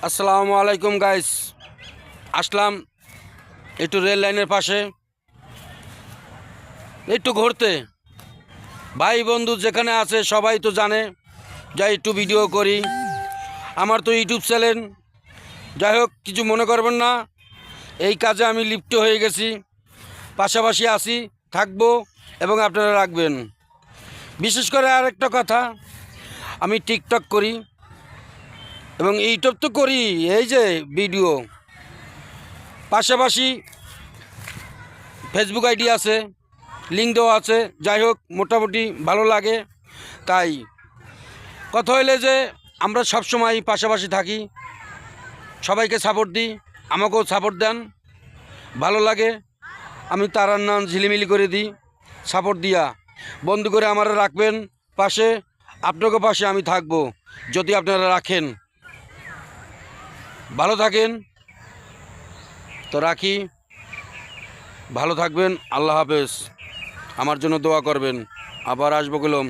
আসসালামু আলাইকুম গাইস। আসলাম একটু রেল লাইনের পাশে একটু ঘুরতে। ভাই বন্ধু যেখানে আছে সবাই তো জানে, যাই একটু ভিডিও করি। আমার তো ইউটিউব চ্যানেল, যাই হোক কিছু মনে করবেন না, এই কাজে আমি লিপ্ত হয়ে গেছি, পাশাপাশি আসি, থাকবো এবং আপনারা রাখবেন। বিশেষ করে আরেকটা কথা, আমি টিকটক করি এবং ইউটিউব তো করি, এই যে ভিডিও, পাশাপাশি ফেসবুক আইডি আছে, লিঙ্ক দেওয়া আছে। যাই হোক মোটামুটি ভালো লাগে। তাই কথা হইলে যে আমরা সবসময় পাশাপাশি থাকি, সবাইকে সাপোর্ট দিই, আমাকেও সাপোর্ট দেন, ভালো লাগে। আমি তারার নাম ঝিলিমিলি করে দিই, সাপোর্ট দিয়া বন্ধু করে আমার রাখবেন পাশে, আপনাকে পাশে আমি থাকবো যদি আপনারা রাখেন। ভালো থাকেন, তো রাখি, ভালো থাকবেন, আল্লাহ হাফেজ। আমার জন্য দোয়া করবেন, আবার আসবো কলম।